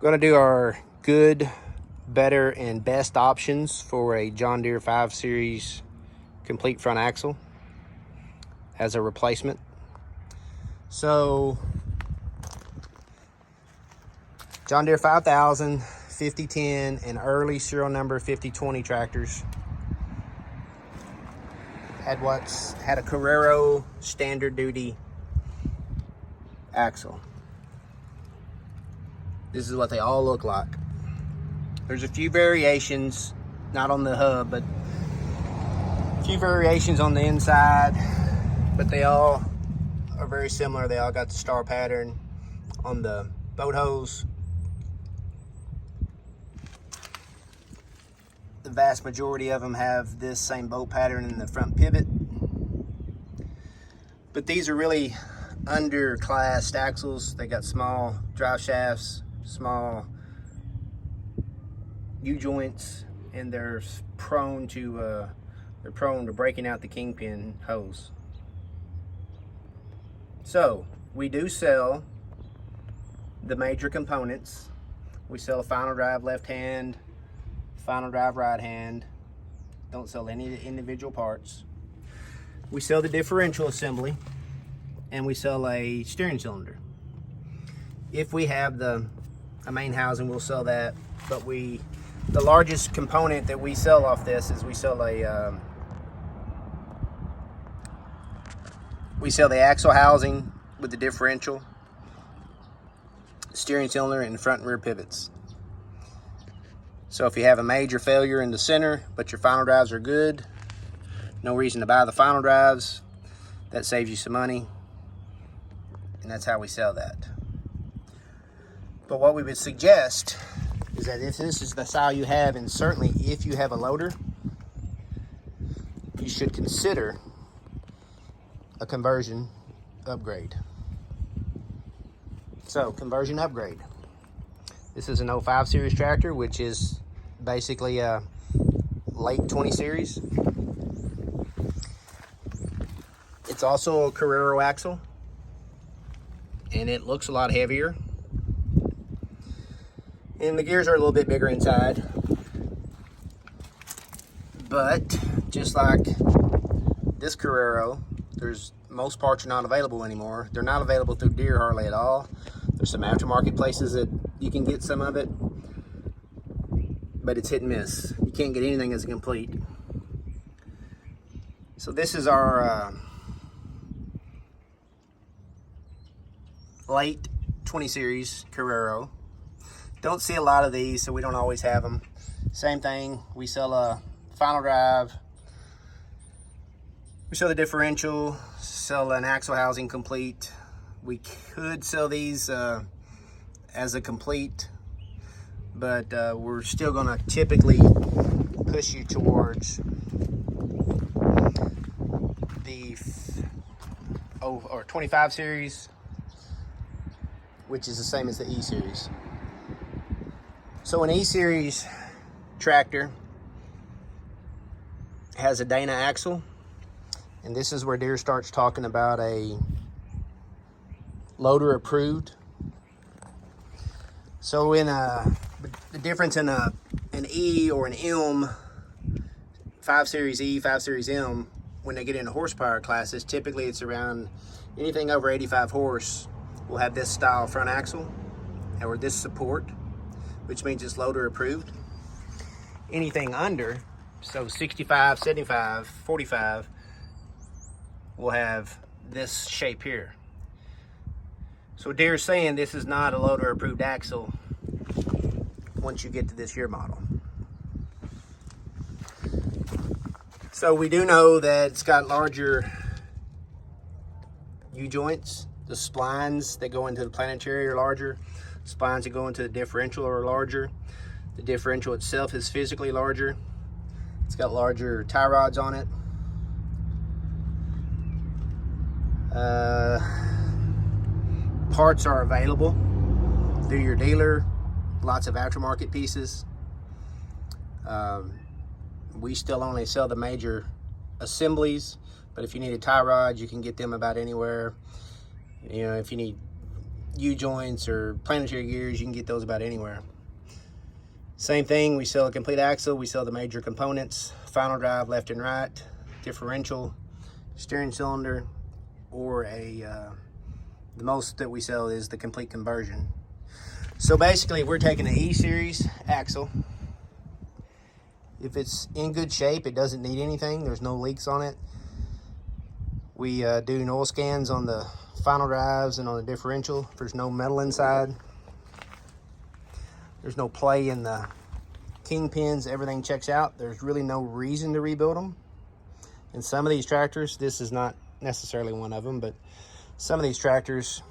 Going to do our good, better, and best options for a John Deere 5 Series complete front axle as a replacement. So, John Deere 5000, 5010, and early serial number 5020 tractors had a Carraro standard duty axle. This is what they all look like. There's a few variations, not on the hub, but a few variations on the inside, but they all are very similar. They all got the star pattern on the boat hose. The vast majority of them have this same boat pattern in the front pivot. But these are really underclassed axles. They got small drive shafts, small U-joints, and they're prone to breaking out the kingpin hose. So we do sell the major components. We sell a final drive left hand, final drive right hand. Don't sell any of the individual parts. We sell the differential assembly, and we sell a steering cylinder. If we have a main housing, we'll sell that. But the largest component that we sell off this is we sell the axle housing with the differential, steering cylinder, and front and rear pivots. So if you have a major failure in the center, but your final drives are good, no reason to buy the final drives. That saves you some money, and that's how we sell that. But what we would suggest is that if this is the style you have, and certainly if you have a loader, you should consider a conversion upgrade. So, conversion upgrade. This is an 05 series tractor, which is basically a late 20 series. It's also a Carraro axle, and it looks a lot heavier. And the gears are a little bit bigger inside. But just like this Carraro, most parts are not available anymore. They're not available through Deere hardly at all. There's some aftermarket places that you can get some of it, but it's hit and miss. You can't get anything as a complete. So this is our late 20 series Carraro. Don't see a lot of these, so we don't always have them. Same thing, we sell a final drive, we sell the differential, sell an axle housing complete. We could sell these as a complete, but we're still gonna typically push you towards the 25 series, which is the same as the E series. So an E series tractor has a Dana axle, and this is where Deere starts talking about a loader approved. So the difference in an E or an M, 5 Series E, 5 Series M, when they get into horsepower classes, typically it's around anything over 85 horse will have this style front axle or this support, which means it's loader approved. Anything under, so 65, 75, 45, will have this shape here. So Deere's saying this is not a loader approved axle once you get to this year model. So we do know that it's got larger U-joints. The splines that go into the planetary are larger. Splines that go into the differential are larger. The differential itself is physically larger. It's got larger tie rods on it. Parts are available through your dealer. Lots of aftermarket pieces. We still only sell the major assemblies, but if you need a tie rod, you can get them about anywhere. You know, if you need U-joints or planetary gears, you can get those about anywhere. Same thing, we sell a complete axle, we sell the major components, final drive left and right, differential, steering cylinder, or the most that we sell is the complete conversion. So basically, we're taking an E-series axle. If it's in good shape, it doesn't need anything, there's no leaks on it. We do oil scans on the final drives and on the differential. If there's no metal inside, there's no play in the kingpins, everything checks out, there's really no reason to rebuild them. And some of these tractors, this is not necessarily one of them, but some of these tractors,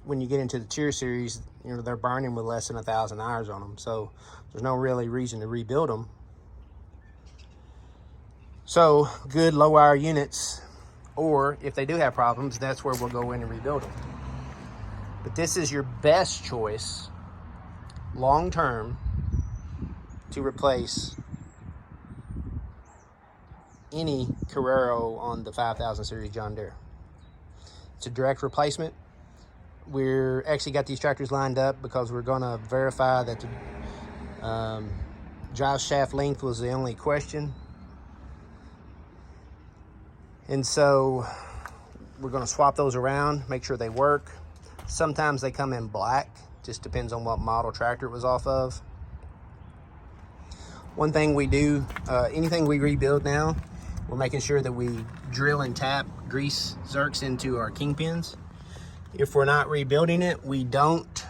when you get into the tier series, you know, they're burning with less than 1,000 hours on them, so there's no really reason to rebuild them. So good low hour units, or if they do have problems, that's where we'll go in and rebuild them. But this is your best choice long term to replace any Carraro on the 5000 series John Deere. It's a direct replacement. We're actually got these tractors lined up because we're going to verify that the drive shaft length was the only question. And so we're going to swap those around, make sure they work. Sometimes they come in black, just depends on what model tractor it was off of. One thing we do, anything we rebuild now, we're making sure that we drill and tap grease zerks into our kingpins. If we're not rebuilding it, we don't,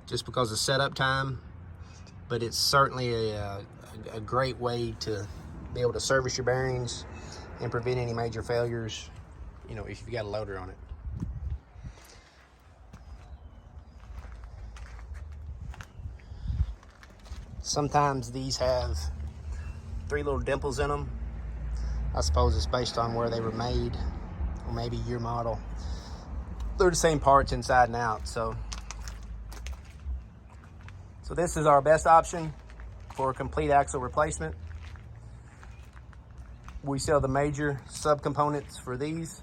just because of setup time, but it's certainly a great way to be able to service your bearings and prevent any major failures, you know, if you've got a loader on it. Sometimes these have 3 little dimples in them. I suppose it's based on where they were made, or maybe year model. They're the same parts inside and out. So this is our best option for a complete axle replacement. We sell the major subcomponents for these.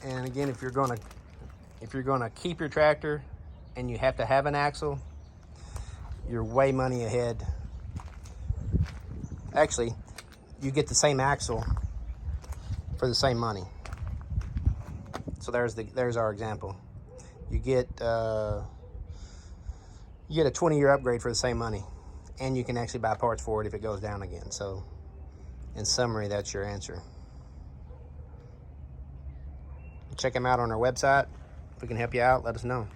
And again, if you're gonna keep your tractor and you have to have an axle, you're way money ahead. Actually, you get the same axle for the same money. So there's our example. You get a 20-year upgrade for the same money, and you can actually buy parts for it if it goes down again. So in summary, that's your answer. Check them out on our website. If we can help you out, let us know.